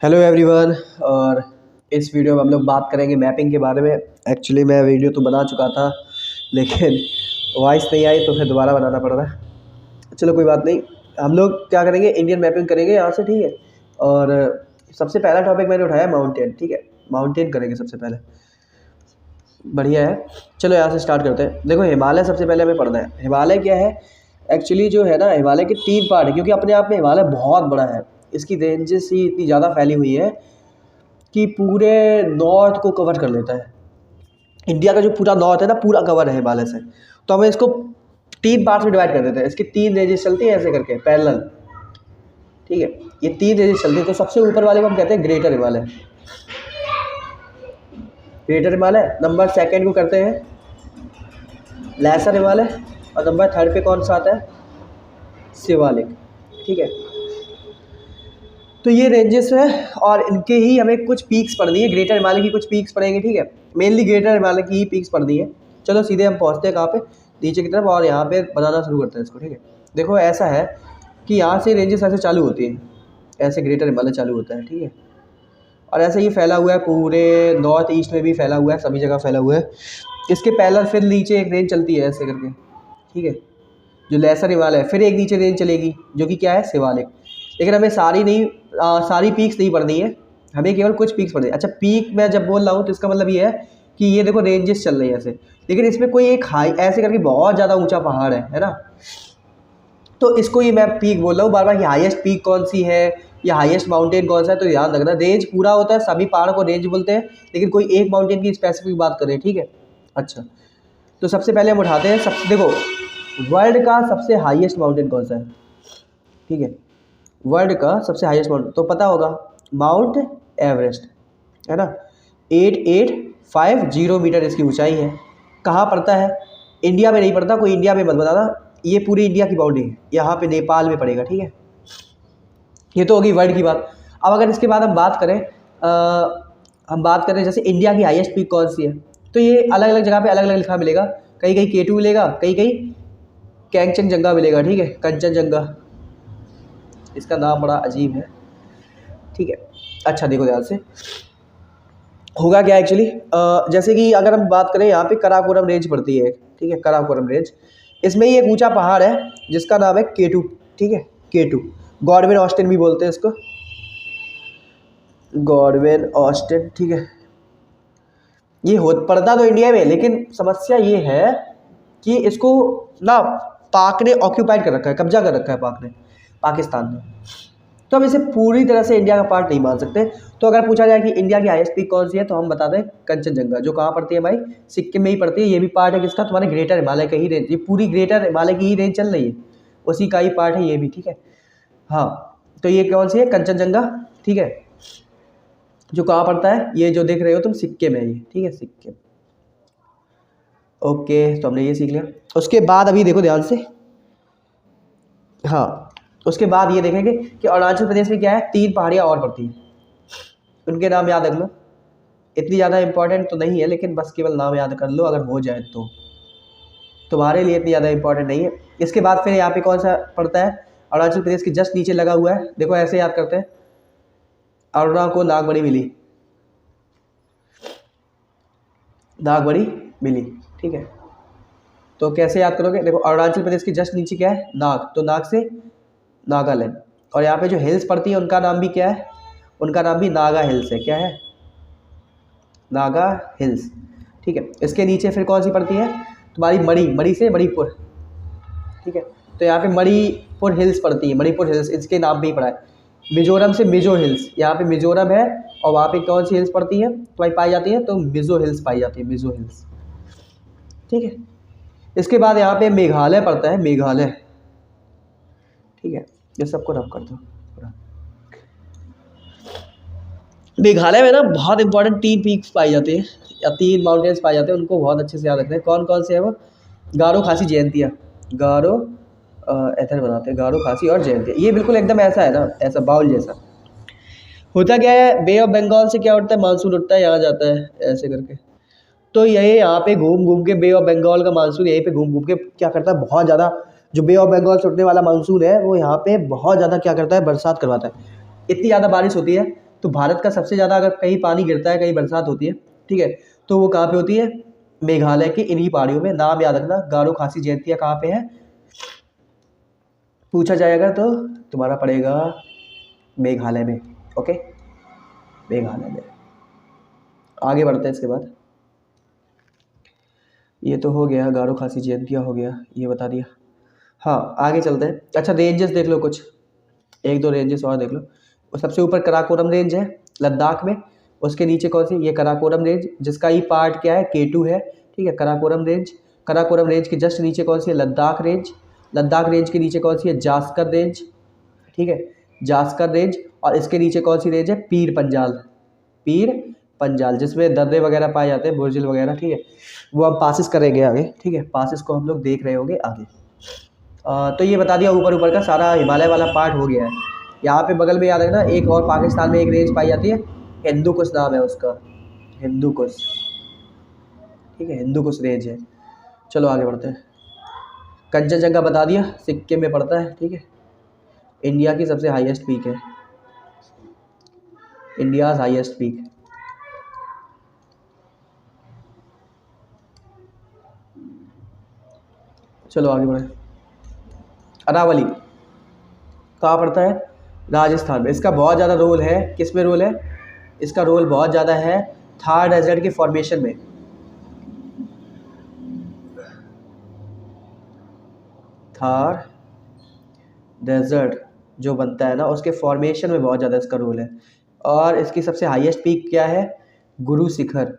Hello everyone. और इस video में हम लोग बात करेंगे मैपिंग के बारे में। एक्चुअली मैं वीडियो तो बना चुका था लेकिन वॉइस नहीं आई तो फिर दोबारा बनाना पड़ रहा है। चलो कोई बात नहीं, हम लोग क्या करेंगे, इंडियन मैपिंग करेंगे यहाँ से, ठीक है। और सबसे पहला टॉपिक मैंने उठाया माउंटेन, ठीक है। माउंटेन करेंगे सबसे पहले, बढ़िया है। चलो यहाँ से स्टार्ट करते हैं। देखो हिमालय सबसे पहले हमें पढ़ना है। हिमालय क्या है एक्चुअली, जो है ना, हिमालय के 3 पार्ट है, क्योंकि अपने आप में हिमालय बहुत बड़ा है। इसकी रेंजेस ही इतनी ज़्यादा फैली हुई है कि पूरे नॉर्थ को कवर कर लेता है। इंडिया का जो पूरा नॉर्थ है ना, पूरा कवर है हिमालय से। तो हमें इसको 3 पार्ट में डिवाइड कर देते हैं। इसकी 3 रेंजेस चलती हैं ऐसे करके पैरेलल, ठीक है। ये 3 रेंजेस चलती हैं। तो सबसे ऊपर वाले को हम कहते हैं greater Himalaya. Greater Himalaya. Number 2 को करते हैं लेसर हिमालय। और नंबर 3 पे कौन सा आता है? शिवालिक, ठीक है। तो ये रेंजेस है और इनके ही हमें कुछ पीक्स पढ़नी है। ग्रेटर हिमालय की कुछ पीक्स पढ़ेंगे, ठीक है। मेनली ग्रेटर हिमालय की ही पीक्स पढ़नी है। चलो सीधे हम पहुंचते हैं कहाँ पे, नीचे की तरफ, और यहाँ पे बनाना शुरू करते हैं इसको, ठीक है। देखो ऐसा है कि यहाँ से रेंजेस ऐसे चालू होती हैं, ऐसे ग्रेटर हिमालय चालू होता है, ठीक है। और ऐसे ये फैला हुआ है, पूरे नॉर्थ ईस्ट में भी फैला हुआ है, सभी जगह फैला हुआ है। इसके पैरेलल फिर नीचे एक रेंज चलती है ऐसे करके, ठीक है, जो लेसर हिमालय है। फिर एक नीचे रेंज चलेगी जो कि क्या है, शिवालिक। लेकिन हमें सारी नहीं, सारी पीक्स नहीं पढ़नी है, हमें केवल कुछ पीक्स पढ़नी है। अच्छा, पीक मैं जब बोल रहा हूँ तो इसका मतलब ये है कि ये देखो रेंजेस चल रही है ऐसे, लेकिन इसमें कोई एक हाई ऐसे करके बहुत ज़्यादा ऊंचा पहाड़ है ना। तो इसको ही मैं पीक बोल रहा हूँ बार बार कि हाईएस्ट पीक कौन सी है या हाईएस्ट माउंटेन कौन सा है। तो याद रखना, रेंज पूरा होता है, सभी पहाड़ को रेंज बोलते हैं, लेकिन कोई एक माउंटेन की स्पेसिफिक बात करें, ठीक है। अच्छा, तो सबसे पहले हम उठाते हैं देखो वर्ल्ड का सबसे हाईएस्ट माउंटेन कौन सा है, ठीक है। वर्ल्ड का सबसे हाईएस्ट माउंटेन तो पता होगा, माउंट एवरेस्ट, है ना। 8850 मीटर इसकी ऊंचाई है। कहाँ पड़ता है? इंडिया में नहीं पड़ता, कोई इंडिया में मत बताना, ये पूरी इंडिया की बाउंड्री है। यहाँ पे नेपाल में पड़ेगा, ठीक है। ये तो होगी वर्ल्ड की बात। अब अगर इसके बाद हम बात करें जैसे इंडिया की हाईएस्ट पीक कौन सी है, तो ये अलग अलग जगह पे अलग अलग लिखा मिलेगा। कहीं कहीं K2 मिलेगा, कहीं कहीं कैंगचनजंगा मिलेगा, ठीक है, कंचनजंगा। इसका नाम बड़ा अजीब है, ठीक है। अच्छा देखो ध्यान से, होगा क्या एक्चुअली, जैसे कि अगर हम बात करें यहाँ पे कराकोरम रेंज पड़ती है, ठीक है, कराकोरम रेंज। इसमें ही एक ऊंचा पहाड़ है जिसका नाम है K2, ठीक है, K2। गॉडविन ऑस्टिन भी बोलते हैं इसको, गॉडविन ऑस्टिन, ठीक है। ये हो पड़ता तो इंडिया में, लेकिन समस्या ये है कि इसको ना पाक ने ऑक्यूपाइड कर रखा है, कब्जा कर रखा है पाक ने, पाकिस्तान ने। तो हम इसे पूरी तरह से इंडिया का पार्ट नहीं मान सकते। तो अगर पूछा जाए कि इंडिया की हाईएस्ट पीक कौन सी है, तो हम बता दें कंचनजंगा, जो कहाँ पड़ती है भाई, सिक्किम में ही पड़ती है। ये भी पार्ट है किसका, तुम्हारे ग्रेटर हिमालय का ही रेंज। ये पूरी ग्रेटर हिमालय की ही रेंज चल रही है, उसी का ही पार्ट है ये भी, ठीक है। हाँ, तो ये कौन सी है, कंचनजंगा, ठीक है, जो कहाँ पड़ता है, ये जो देख रहे हो तुम, सिक्किम है ये, ठीक है, सिक्किम। ओके, तो हमने ये सीख लिया। उसके बाद अभी देखो ध्यान से, हाँ, उसके बाद ये देखेंगे कि अरुणाचल प्रदेश में क्या है, 3 पहाड़ियाँ और पड़ती हैं। उनके नाम याद रख लो, इतनी ज़्यादा इंपॉर्टेंट तो नहीं है, लेकिन बस केवल नाम याद कर लो अगर हो जाए तो, तुम्हारे लिए इतनी ज़्यादा इंपॉर्टेंट नहीं है। इसके बाद फिर यहाँ पे कौन सा पड़ता है, अरुणाचल प्रदेश के जस्ट नीचे लगा हुआ है, देखो ऐसे याद करते हैं, अरुणा को नागमणि मिली, नागमणि मिली, ठीक है। तो कैसे याद करोगे, देखो अरुणाचल प्रदेश के जस्ट नीचे क्या है, नाग, तो नाग से नागालैंड। और यहाँ पे जो हिल्स पड़ती है उनका नाम भी क्या है, उनका नाम भी नागा हिल्स है। क्या है, नागा हिल्स, ठीक है। इसके नीचे फिर कौन सी पड़ती है तुम्हारी, मणि से मणिपुर, ठीक है। तो यहाँ पे मणिपुर हिल्स पड़ती है, मणिपुर हिल्स इसके नाम पे ही पड़ा है। मिजोरम से मिजो हिल्स, यहाँ पे मिजोरम है, और वहाँ पे कौन सी हिल्स पड़ती है तुम्हारी पाई जाती है, तो मिजो हिल्स पाई जाती है, मिजो हिल्स, ठीक है। इसके बाद यहाँ पे मेघालय पड़ता है, मेघालय, ठीक है। ये सबको रब कर दो। मेघालय में ना बहुत इंपॉर्टेंट 3 पीक्स पाई जाती है, या 3 माउंटेन्स पाए जाते हैं, उनको बहुत अच्छे से याद रखना है। कौन कौन से है वो, गारो, खासी, जयंतिया। गारो ऐसा बनाते हैं, गारो, खासी और जयंतिया। ये बिल्कुल एकदम ऐसा है ना, ऐसा बाउल जैसा। होता क्या है, बे ऑफ बंगाल से क्या उठता है, मानसून उठता है, यहाँ जाता है ऐसे करके। तो यही यहाँ पे घूम घूम के बे ऑफ बंगाल का मानसून यहीं पे घूम घूम के क्या करता है, बहुत ज़्यादा, जो बे ऑफ बंगाल से उठने वाला मानसून है वो यहाँ पे बहुत ज़्यादा क्या करता है, बरसात करवाता है। इतनी ज़्यादा बारिश होती है तो भारत का सबसे ज़्यादा अगर कहीं पानी गिरता है, कहीं बरसात होती है, ठीक है, तो वो कहाँ पे होती है? मेघालय की इन्हीं पहाड़ियों में। नाम याद रखना, गारो खासी जयंतिया कहाँ पे है पूछा जाएगा तो तुम्हारा पड़ेगा मेघालय में। ओके, मेघालय में। आगे बढ़ते हैं इसके बाद। ये तो हो गया, गारो खासी जयंतिया हो गया, ये बता दिया। हाँ, आगे चलते हैं। अच्छा, रेंजेस देख लो कुछ, एक दो रेंजेस और देख लो। और सबसे ऊपर कराकोरम रेंज है लद्दाख में, उसके नीचे कौन सी? ये कराकोरम रेंज, जिसका ही पार्ट क्या है? K2 है, ठीक है, कराकोरम रेंज। कराकोरम रेंज के जस्ट नीचे कौन सी है? लद्दाख रेंज। लद्दाख रेंज के नीचे कौन सी है? जास्कर रेंज, ठीक है, जास्कर रेंज। और इसके नीचे कौन सी रेंज है? पीर पंजाल। पीर पंजाल, जिसमें दर्रे वगैरह पाए जाते हैं, बुर्जिल वगैरह, ठीक है। वो हम पासिस करेंगे आगे, ठीक है, पासिस को हम लोग देख रहे होंगे आगे। तो ये बता दिया, ऊपर ऊपर का सारा हिमालय वाला पार्ट हो गया है। यहाँ पे बगल में याद रखना, एक और पाकिस्तान में एक रेंज पाई जाती है, हिंदू कुश नाम है उसका, हिंदू कुश, ठीक है, हिंदू कुश रेंज है। चलो आगे बढ़ते हैं। कंचनजंगा बता दिया, सिक्किम में पड़ता है, ठीक है, इंडिया की सबसे हाईएस्ट पीक है, इंडिया हाईएस्ट पीक। चलो आगे बढ़े। अरावली कहाँ पड़ता है? राजस्थान में। इसका बहुत ज़्यादा रोल है, किस में रोल है? इसका रोल बहुत ज़्यादा है थार डेजर्ट के फॉर्मेशन में। थार डेजर्ट जो बनता है ना, उसके फॉर्मेशन में बहुत ज़्यादा इसका रोल है। और इसकी सबसे हाईएस्ट पीक क्या है? गुरु शिखर।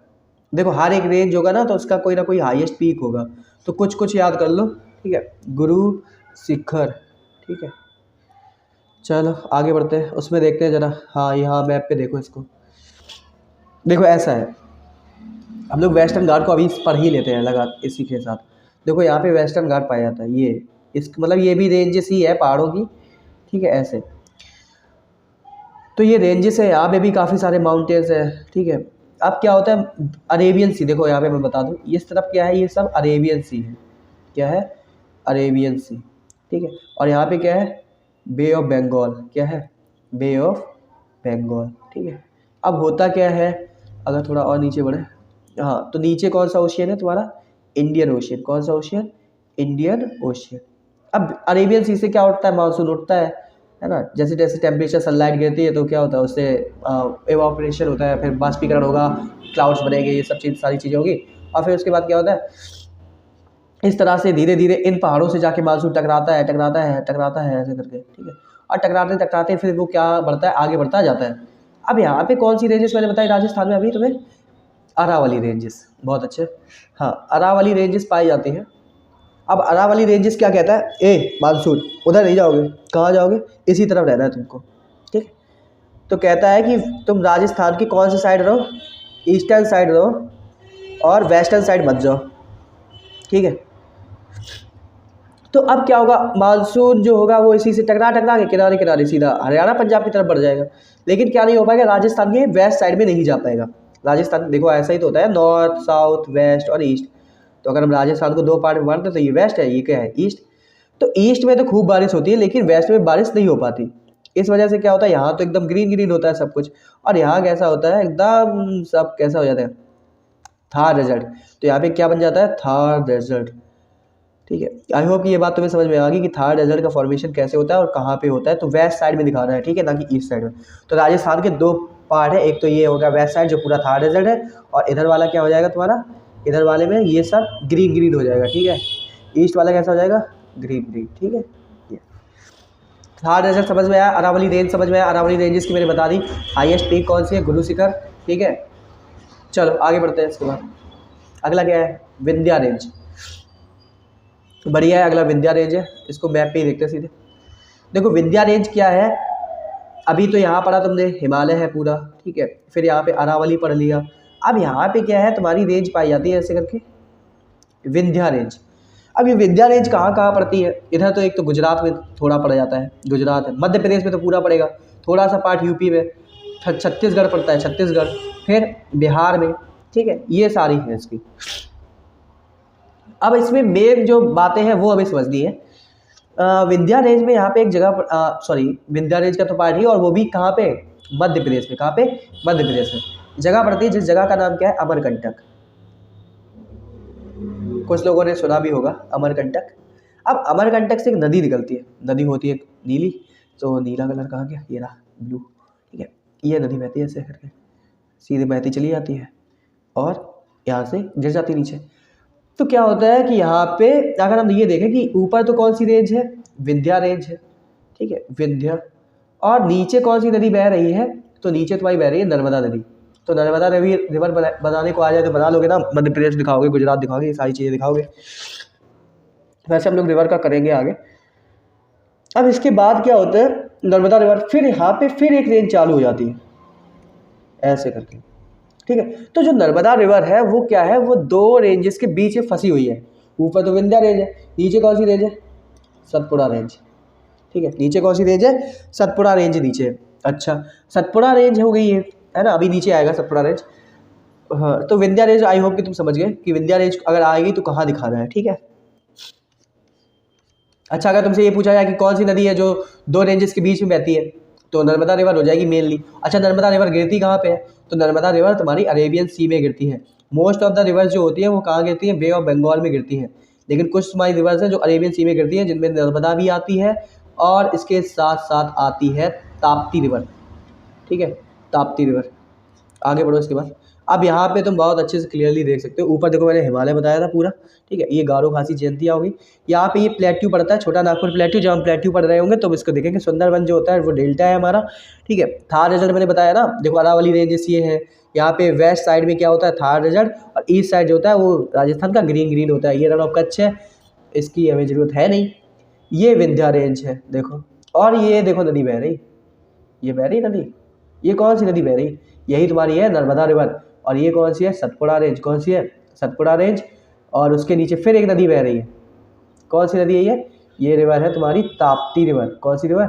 देखो, हर एक रेंज होगा ना तो उसका कोई ना कोई हाईएस्ट पीक होगा, तो कुछ कुछ याद कर लो, ठीक है, गुरु शिखर, ठीक है। चलो आगे बढ़ते हैं, उसमें देखते हैं जरा। हाँ, यहाँ मैप पे देखो इसको, देखो ऐसा है, हम लोग वेस्टर्न घाट को अभी पढ़ ही लेते हैं लगा इसी के साथ। देखो यहाँ पे वेस्टर्न घाट पाया जाता है, ये इस मतलब ये भी रेंजेस ही है पहाड़ों की, ठीक है, ऐसे। तो ये रेंजेस है, यहाँ पे भी काफ़ी सारे माउंटेन्स है, ठीक है। अब क्या होता है? अरेबियन सी, देखो यहाँ पे मैं बता दूँ, इस तरफ क्या है? ये सब अरेबियन सी है, क्या है? अरेबियन सी, ठीक है। और यहाँ पे क्या है? बे ऑफ बंगाल, क्या है? बे ऑफ बंगाल, ठीक है। अब होता क्या है, अगर थोड़ा और नीचे बढ़े, हाँ, तो नीचे कौन सा ओशियन है तुम्हारा? Indian ocean. कौन सा ओशियन? Indian ocean. अब अरेबियन सी से क्या उठता है? मानसून उठता है ना। जैसे जैसे टेम्परेचर सनलाइट गिरती है तो क्या होता है? उससे एवापोरेशन होता है, फिर बाष्पीकरण होगा, क्लाउड्स बनेंगे, ये सब सारी चीज़ें होगी। और फिर उसके बाद क्या होता है? इस तरह से धीरे धीरे इन पहाड़ों से जाके मानसून टकराता है, टकराता है, टकराता है, ऐसे करके, ठीक है। और टकराते टकराते फिर वो क्या बढ़ता है? आगे बढ़ता जाता है। अब यहाँ पे कौन सी रेंजेस मैंने बताई राजस्थान में अभी तुम्हें? अरावली रेंजेस, बहुत अच्छे। हाँ, अरावली रेंजेस पाई जाती हैं। अब अरावली रेंजेस क्या कहता है? ए मानसून, उधर नहीं जाओगे, कहाँ जाओगे? इसी तरफ रहना है तुमको, ठीक। तो कहता है कि तुम राजस्थान की कौन सी साइड रहो? ईस्टर्न साइड रहो और वेस्टर्न साइड मत जाओ, ठीक है। तो अब क्या होगा? मानसून जो होगा वो इसी से टकरा टकरा के किनारे किनारे सीधा हरियाणा पंजाब की तरफ बढ़ जाएगा, लेकिन क्या नहीं हो पाएगा? राजस्थान के वेस्ट साइड में नहीं जा पाएगा। राजस्थान देखो ऐसा ही तो होता है, नॉर्थ साउथ वेस्ट और ईस्ट। तो अगर हम राजस्थान को दो पार्ट में बांटते तो ये वेस्ट है, ये क्या है? ईस्ट। तो ईस्ट में तो खूब बारिश होती है, लेकिन वेस्ट में बारिश नहीं हो पाती। इस वजह से क्या होता है? यहाँ तो एकदम ग्रीन ग्रीन होता है सब कुछ, और यहाँ कैसा होता है? एकदम सब कैसा हो जाता है? थार डेजर्ट। तो यहाँ पे क्या बन जाता है? थार डेजर्ट, ठीक है। आई होप कि ये बात तुम्हें समझ में आ गई कि थार डेजर्ट का फॉर्मेशन कैसे होता है और कहाँ पे होता है। तो वेस्ट साइड में दिखा रहा है, ठीक है, ना कि ईस्ट साइड में। तो राजस्थान के दो पार्ट है, एक तो ये होगा वेस्ट साइड जो पूरा थार डेजर्ट है, और इधर वाला क्या हो जाएगा तुम्हारा? इधर वाले में ये सब ग्रीन ग्रीन हो जाएगा, ठीक है। ईस्ट वाला कैसा हो जाएगा? ग्रीन ग्रीन, ठीक है। थार डेजर्ट समझ में आया, अरावली रेंज समझ में आया। अरावली रेंजेस की मैंने बता दी, हाईएस्ट पीक कौन सी है? गुरु शिखर, ठीक है। चलो आगे बढ़ते हैं। इसके बाद अगला क्या है? विंध्या रेंज। बढ़िया है, अगला विंध्या रेंज है। इसको मैप पे ही देखते हैं सीधे। देखो विंध्या रेंज क्या है, अभी तो यहाँ पढ़ा तुमने हिमालय है पूरा, ठीक है, फिर यहाँ पे अरावली पढ़ लिया। अब यहाँ पे क्या है? तुम्हारी रेंज पाई जाती है ऐसे करके, विंध्या रेंज। अब ये विंध्या रेंज कहाँ कहाँ पड़ती है? इधर तो एक तो गुजरात में थोड़ा पड़ जाता है, गुजरात है, मध्य प्रदेश में तो पूरा पड़ेगा, थोड़ा सा पार्ट यूपी में, छत्तीसगढ़ पड़ता है, छत्तीसगढ़, फिर बिहार में, ठीक है। ये सारी है इसकी। अब इसमें मेन जो बातें हैं वो हमें समझनी है। विंध्या रेंज में यहाँ पे एक जगह, सॉरी, विंध्या रेंज का तो पार्ट ही, और वो भी कहाँ पे? मध्य प्रदेश में। कहाँ पे? मध्य प्रदेश में जगह पड़ती है जिस जगह का नाम क्या है? अमरकंटक। कुछ लोगों ने सुना भी होगा अमरकंटक। अब अमरकंटक से एक नदी निकलती है, नदी होती है नीली, तो नीला कलर कहाँ गया? ये रहा ब्लू, ठीक है। ये नदी बहती है ऐसे करके, सीधे बहती चली जाती है और यहाँ से गिर जाती नीचे। तो क्या होता है कि यहाँ पे अगर हम ये देखें कि ऊपर तो कौन सी रेंज है? विंध्या रेंज है, ठीक है, विंध्या। और नीचे कौन सी नदी बह रही है? तो नीचे तुम्हारी बह रही है नर्मदा नदी। तो नर्मदा रिवर बनाने को आ जाए तो बना लोगे ना, मध्य प्रदेश दिखाओगे, गुजरात दिखाओगे, ये सारी चीज़ें दिखाओगे। वैसे हम लोग रिवर का करेंगे आगे। अब इसके बाद क्या होता है? नर्मदा रिवर, फिर यहाँ पे फिर एक रेंज चालू हो जाती है ऐसे करके, ठीक है। तो जो नर्मदा रिवर है वो क्या है? वो दो रेंजेस के बीच में फंसी हुई है। ऊपर तो विंध्या रेंज है, नीचे कौन सी रेंज है? सतपुड़ा रेंज, ठीक है। नीचे कौन सी रेंज है? सतपुड़ा रेंज नीचे है। अच्छा, सतपुड़ा रेंज हो गई है ना, अभी नीचे आएगा सतपुड़ा रेंज। हाँ, तो विंध्या रेंज आई होप कि तुम समझ गए कि विंध्या रेंज अगर आएगी तो कहाँ दिखाना है, ठीक है। अच्छा, अगर तुमसे ये पूछा जाए कि कौन सी नदी है जो दो रेंजेस के बीच में बहती है, तो नर्मदा रिवर हो जाएगी मेनली। अच्छा, नर्मदा रिवर गिरती कहाँ पे है? तो नर्मदा रिवर तुम्हारी अरेबियन सी में गिरती है। मोस्ट ऑफ द रिवर्स जो होती है वो कहाँ गिरती है? बे ऑफ बंगाल में गिरती है। लेकिन कुछ तुम्हारी रिवर्स हैं जो अरेबियन सी में गिरती हैं, जिनमें नर्मदा भी आती है और इसके साथ साथ आती है ताप्ती रिवर, ठीक है, ताप्ती रिवर। आगे बढ़ो इसके बाद। अब यहाँ पे तुम बहुत अच्छे से क्लियरली देख सकते हो, ऊपर देखो मैंने हिमालय बताया था पूरा, ठीक है। ये गारो खासी जयंतियाँ होगी। यहाँ पे ये प्लेट्यू पड़ता है, छोटा नागपुर प्लेट्यू। जब हम प्लेट्यू पढ़ रहे होंगे तो इसको देखेंगे। सुंदरबन जो होता है वो डेल्टा है हमारा, ठीक है। थार रिजल्ट मैंने बताया ना, देखो अरावली रेंजेस ये है। यहाँ पे वेस्ट साइड में क्या होता है? थार रिजल्ट। और ईस्ट साइड जो होता है वो राजस्थान का ग्रीन ग्रीन होता है। ये रण ऑफ कच्छ है, इसकी हमें ज़रूरत है नहीं। ये विंध्या रेंज है देखो, और ये देखो नदी बह रही, ये बह रही नदी। ये कौन सी नदी बह रही? यही तुम्हारी है नर्मदा रिवर। और ये कौन सी है? सतपुड़ा रेंज। कौन सी है? सतपुड़ा रेंज। और उसके नीचे फिर एक नदी बह रही है। कौन सी नदी है ये? ये रिवर है तुम्हारी ताप्ती रिवर। कौन सी रिवर?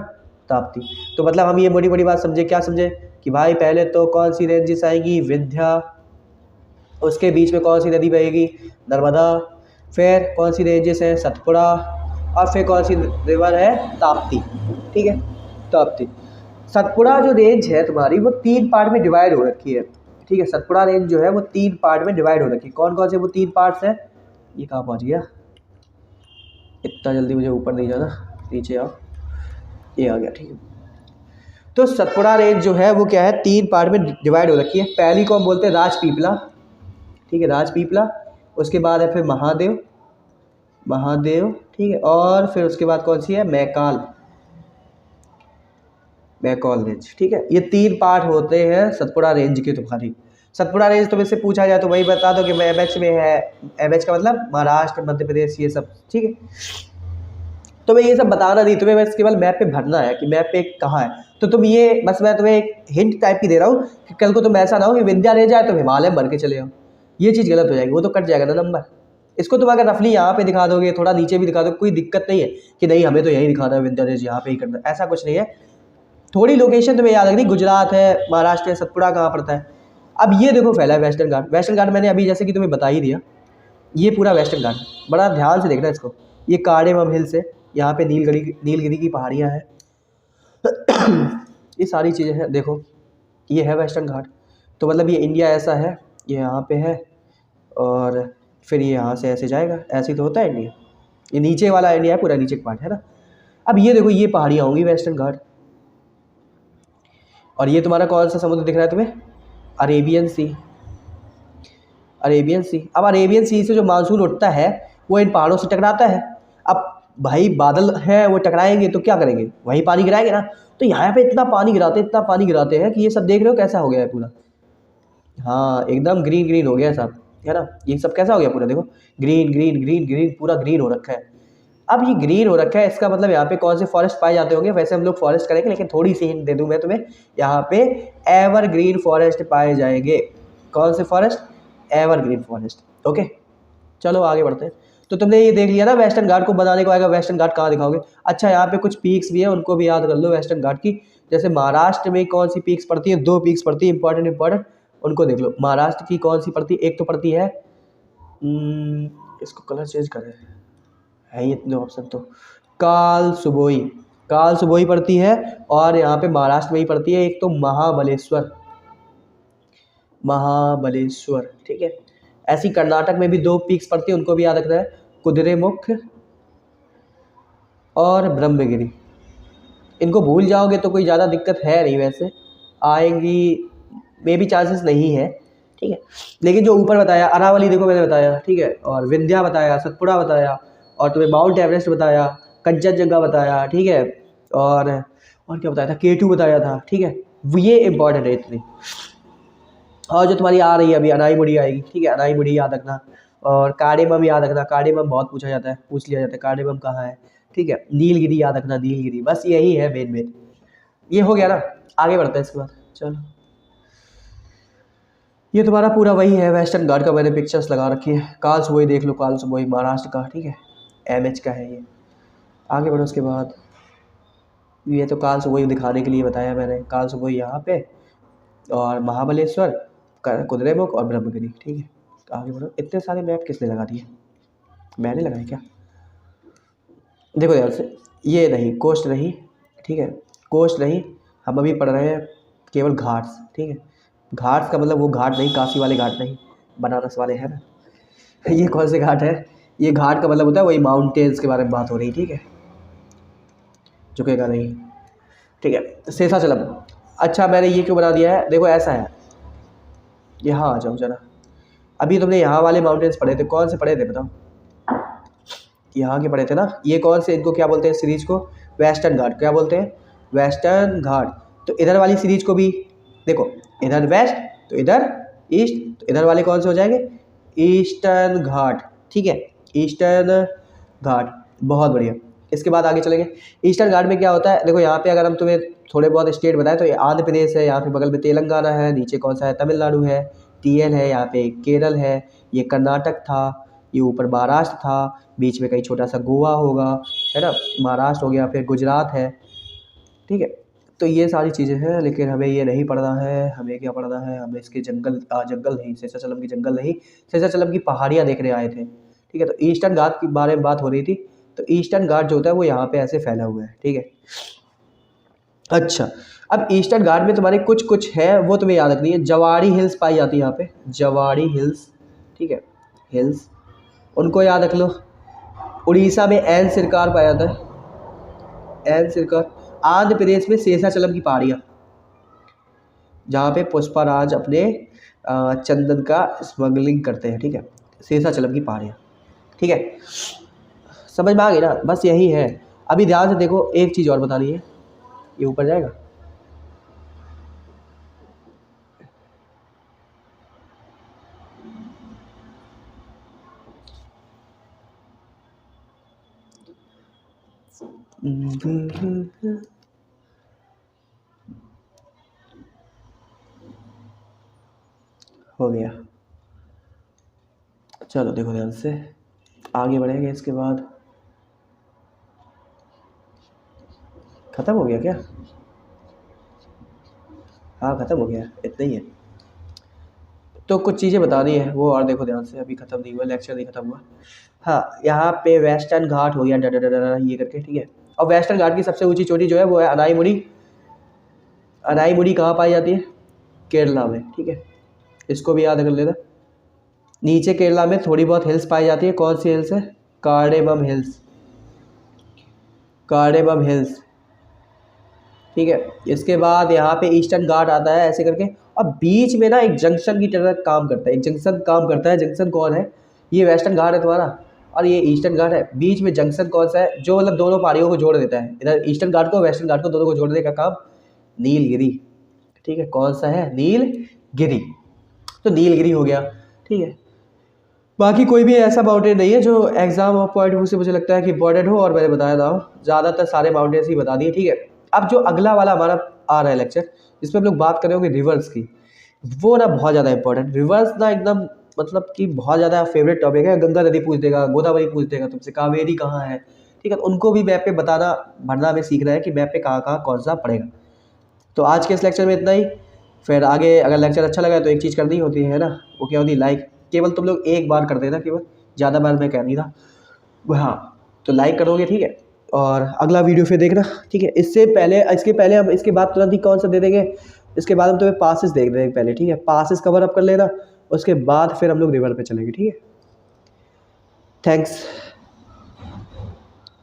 ताप्ती। तो मतलब हम ये बड़ी बड़ी बात समझे, क्या समझे? कि भाई पहले तो कौन सी रेंजेस आएगी? विंध्या, उसके बीच में कौन सी नदी बहेगी? नर्मदा। फिर कौन सी रेंजेस हैं? सतपुड़ा। और फिर कौन सी रिवर है? ताप्ती, ठीक है, ताप्ती। सतपुड़ा जो रेंज है तुम्हारी वो 3 पार्ट में डिवाइड हो रखी है, ठीक है। सतपुड़ा रेंज जो है वो 3 पार्ट में डिवाइड हो रखी है। कौन कौन से वो 3 पार्ट्स हैं? ये कहाँ पहुँच गया? इतना जल्दी मुझे ऊपर नहीं जाना, नीचे आओ। ये आ गया, ठीक है। तो सतपुड़ा रेंज जो है वो क्या है? 3 पार्ट में डिवाइड हो रखी है। पहली को हम बोलते हैं राजपीपला, ठीक है, राजपीपला। उसके बाद है फिर महादेव, महादेव, ठीक है। और फिर उसके बाद कौन सी है? मैकाल, मैकॉल रेंज, ठीक है। ये 3 पार्ट होते हैं सतपुड़ा रेंज के तुम्हारी। सतपुड़ा रेंज तुम इससे पूछा जाए तो वही बता दो कि एमएच में है। एमएच का मतलब महाराष्ट्र, मध्य प्रदेश, ये सब, ठीक है। तो मैं ये सब बताना नहीं तुम्हें, बस केवल मैप पे भरना है कि मैप पे कहाँ है। तो तुम ये बस मैं तुम्हें एक हिंट टाइप की दे रहा हूँ कि कल को तुम ऐसा ना हो कि विंध्या रेंज आए तो हिमालय भर के चले आओ। ये चीज़ गलत हो जाएगी, वो तो कट जाएगा ना नंबर। इसको तुम अगर रफली यहाँ पे दिखा दोगे, थोड़ा नीचे भी दिखा दो, कोई दिक्कत नहीं है कि नहीं हमें तो यही दिखाना है, विंध्या रेंज यहाँ पे ही करना है, ऐसा कुछ नहीं है। थोड़ी लोकेशन तुम्हें याद रखनी, गुजरात है, महाराष्ट्र है, सतपुड़ा कहाँ पड़ता है। अब ये देखो फैला है वेस्टर्न घाट। वेस्टर्न घाट मैंने अभी जैसे कि तुम्हें बता ही दिया, ये पूरा वेस्टर्न घाट, बड़ा ध्यान से देखना इसको। ये कार्डेमम हिल्स है, यहाँ पे नीलगिरी की पहाड़ियाँ हैं, ये सारी चीज़ें हैं। देखो ये है वेस्टर्न घाट। तो मतलब ये इंडिया ऐसा है, ये यहाँ पे है और फिर ये यहाँ से ऐसे जाएगा, ऐसे ही तो होता है इंडिया। ये नीचे वाला इंडिया है, पूरा नीचे का पार्ट है ना। अब ये देखो ये पहाड़ियाँ होंगी वेस्टर्न घाट। और ये तुम्हारा कौन सा समुद्र दिख रहा है तुम्हें? अरेबियन सी, अरेबियन सी। अब अरेबियन सी से जो मानसून उठता है वो इन पहाड़ों से टकराता है। अब भाई बादल हैं वो टकराएंगे तो क्या करेंगे? वहीं पानी गिराएंगे ना। तो यहाँ पे इतना पानी गिराते हैं, इतना पानी गिराते हैं कि ये सब देख रहे हो कैसा हो गया है पूरा। हाँ एकदम ग्रीन ग्रीन हो गया है सब, है ना। ये सब कैसा हो गया पूरा, देखो ग्रीन ग्रीन ग्रीन ग्रीन, पूरा ग्रीन हो रखा है। अब ये ग्रीन हो रखा है, इसका मतलब यहाँ पे कौन से फॉरेस्ट पाए जाते होंगे? वैसे हम लोग फॉरेस्ट करेंगे, लेकिन थोड़ी सी हिंट दे दूँ मैं तुम्हें, यहाँ पे एवरग्रीन फॉरेस्ट पाए जाएंगे। कौन से फॉरेस्ट? Evergreen forest, okay. चलो आगे बढ़ते हैं। तो तुमने ये देख लिया ना वेस्टर्न घाट को बनाने को आएगा। वेस्टर्न घाट कहाँ दिखाओगे? अच्छा यहाँ पे कुछ पीक्स भी है, उनको भी याद कर लो वेस्टर्न घाट की। जैसे महाराष्ट्र में कौन सी पीक्स पड़ती है? 2 पीक्स पड़ती है इंपॉर्टेंट, उनको देख लो। महाराष्ट्र की कौन सी पड़ती है? एक तो पड़ती है, इसको कलर चेंज करें, है ये इतने ऑप्शन तो, काल सुबोई, काल सुबोही पड़ती है और यहाँ पे महाराष्ट्र में ही पड़ती है। एक तो महाबलेश्वर, महाबलेश्वर, ठीक है। ऐसी कर्नाटक में भी 2 पीक्स पड़ती है, उनको भी याद रखना है, कुद्रेमुख और ब्रह्मगिरी। इनको भूल जाओगे तो कोई ज़्यादा दिक्कत है नहीं, वैसे आएंगी मे भी चांसेस नहीं है, ठीक है। लेकिन जो ऊपर बताया अरावली देखो मैंने बताया, ठीक है, और विंध्या बताया, सतपुड़ा बताया, और तुम्हें माउंट एवरेस्ट बताया, कंचनजंगा बताया, ठीक है, और क्या बताया था, K2 बताया था, ठीक है। ये इंपॉर्टेंट है इतनी। और जो तुम्हारी आ रही है अभी अनाईमुड़ी आएगी, ठीक है, अनाईमुड़ी याद रखना, और कार्डेमम याद रखना, कार्डेमम बहुत पूछा जाता है, पूछ लिया जाता है कार्डेमम कहाँ है, ठीक है। नीलगिरी याद रखना, नीलगिरी, बस यही है मेन। ये हो गया ना, आगे बढ़ते हैं इसके बाद। चलो, ये तुम्हारा पूरा वही है, वेस्टर्न घाट का मैंने पिक्चर्स लगा रखी है। काल सुबोही देख लो, काल सुबोही महाराष्ट्र का, ठीक है, MH का है ये। आगे बढ़ो उसके बाद, ये तो काल सुबोही दिखाने के लिए बताया मैंने, काल सुबोही यहाँ पे, और महाबलेश्वर, कुद्रेमुख और ब्रह्मगिरी, ठीक है। आगे बढ़ो। इतने सारे मैप किसने लगा दिए, मैंने लगाए क्या? देखो ध्यान से, ये नहीं कोस्ट नहीं, ठीक है, कोस्ट नहीं, हम अभी पढ़ रहे हैं केवल घाट्स, ठीक है। घाट्स का मतलब वो घाट नहीं, काशी वाले घाट नहीं, बनारस वाले हैं ना। ये कौन से घाट है? ये घाट का मतलब होता है वही माउंटेन्स के बारे में बात हो रही, ठीक है, झुकेगा नहीं, ठीक है। शेषाचलम, अच्छा मैंने ये क्यों बना दिया है, देखो ऐसा है, यहाँ आ जाओ जरा। अभी तुमने यहाँ वाले माउंटेन्स पढ़े थे, कौन से पढ़े थे बताओ? यहाँ के पढ़े थे ना। ये कौन से, इनको क्या बोलते हैं सीरीज को? वेस्टर्न घाट। क्या बोलते हैं? वेस्टर्न घाट। तो इधर वाली सीरीज को भी देखो, इधर वेस्ट तो इधर ईस्ट, तो इधर वाले कौन से हो जाएंगे? ईस्टर्न घाट, ठीक है, ईस्टर्न घाट, बहुत बढ़िया। इसके बाद आगे चलेंगे। ईस्टर्न घाट में क्या होता है, देखो यहाँ पे अगर हम तुम्हें थोड़े बहुत स्टेट बताएं तो ये आंध्र प्रदेश है, यहाँ पे बगल में तेलंगाना है, नीचे कौन सा है, तमिलनाडु है, TL है, यहाँ पे केरल है, ये कर्नाटक था, ये ऊपर महाराष्ट्र था, बीच में कहीं छोटा सा गोवा होगा, है ना, महाराष्ट्र हो गया, फिर गुजरात है, ठीक है। तो ये सारी चीज़ें हैं, लेकिन हमें ये नहीं पढ़ना है। हमें क्या पढ़ना है, हमें इसके जंगल नहीं, शेषाचलम की जंगल नहीं, शेषाचलम की पहाड़ियाँ देखने आए थे, ठीक है। तो ईस्टर्न घाट के बारे में बात हो रही थी, तो ईस्टर्न घाट जो होता है वो यहाँ पे ऐसे फैला हुआ है, ठीक है। अच्छा, अब ईस्टर्न घाट में तुम्हारे कुछ है, वो तुम्हें याद रखनी है। जवाड़ी हिल्स पाई जाती है यहाँ पे, जवाड़ी हिल्स, ठीक है, हिल्स, उनको याद रख लो। उड़ीसा में एन सिरकार पाया जाता है, एन सिरकार। आंध्र प्रदेश में शेषाचलम की पहाड़ियाँ, जहाँ पे पुष्पराज अपने चंदन का स्मगलिंग करते हैं, ठीक है, शेषाचलम की पहाड़ियाँ, ठीक है। समझ में आ गई ना, बस यही है। अभी ध्यान से देखो, एक चीज़ और बतानी है, ये ऊपर जाएगा, हो गया। चलो देखो ध्यान से, आगे बढ़ेंगे। इसके बाद ख़त्म हो गया क्या? हाँ ख़त्म हो गया, इतना ही है। तो कुछ चीज़ें बतानी है वो, और देखो ध्यान से, अभी ख़त्म नहीं हुआ, लेक्चर नहीं ख़त्म हुआ। हाँ, यहाँ पे वेस्टर्न घाट हो गया, ये करके, ठीक है। और वेस्टर्न घाट की सबसे ऊंची चोटी जो है वो है अनाईमुड़ी। अनाईमुड़ी कहाँ पाई जाती है? केरला में, ठीक है, इसको भी याद कर लेना। नीचे केरला में थोड़ी बहुत हिल्स पाई जाती है, कौन सी हिल्स है? कार्डेमम हिल्स, कार्डेमम हिल्स, ठीक है। इसके बाद यहाँ पे ईस्टर्न घाट आता है ऐसे करके, और बीच में ना एक जंक्शन की तरह काम करता है, एक जंक्शन काम करता है। जंक्शन कौन है? ये वेस्टर्न घाट है तुम्हारा, और ये ईस्टर्न घाट है। बीच में जंक्शन कौन सा है, जो मतलब दोनों पहाड़ियों को जोड़ देता है, इधर ईस्टर्न घाट को, वेस्टर्न घाट को, दोनों को जोड़ने का काम? नीलगिरी, ठीक है। कौन सा है? नीलगिरी। तो नीलगिरी हो गया, ठीक है। बाकी कोई भी ऐसा माउंटेन नहीं है जो एग्जाम ऑफ पॉइंट व्यू से मुझे लगता है कि इम्पॉर्टेंट हो, और मैंने बताया था ज़्यादातर सारे माउंटेन्स ही बता दिए, ठीक है। अब जो अगला वाला हमारा आ रहा है लेक्चर, जिसमें हम लोग बात कर रहे होंगे रिवर्स की, वो ना बहुत ज़्यादा इंपॉर्टेंट, रिवर्स ना एकदम मतलब कि बहुत ज़्यादा फेवरेट टॉपिक है। गंगा नदी पूछ देगा, गोदावरी पूछ देगा तुमसे, कावेरी कहाँ है, ठीक है। उनको भी मैप पे बताना भरना हमें सीखना है कि मैप पे कहाँ कहाँ कौन सा पड़ेगा। तो आज के इस लेक्चर में इतना ही। फिर आगे अगर लेक्चर अच्छा लगा तो एक चीज़ करनी होती है ना, वो क्या होती है? लाइक। केवल तुम लोग एक बार कर देना, केवल, ज़्यादा बार मैं कह नहीं रहा। हाँ, तो लाइक करोगे, ठीक है। और अगला वीडियो फिर देखना, ठीक है। इसके पहले हम इसके बाद तुरंत ही कौन सा दे देंगे, इसके बाद हम तुम्हें पासिस देख देंगे पहले, ठीक है। पासिस कवर अप कर लेना, उसके बाद फिर हम लोग रिवर पे चलेंगे, ठीक है। थैंक्स।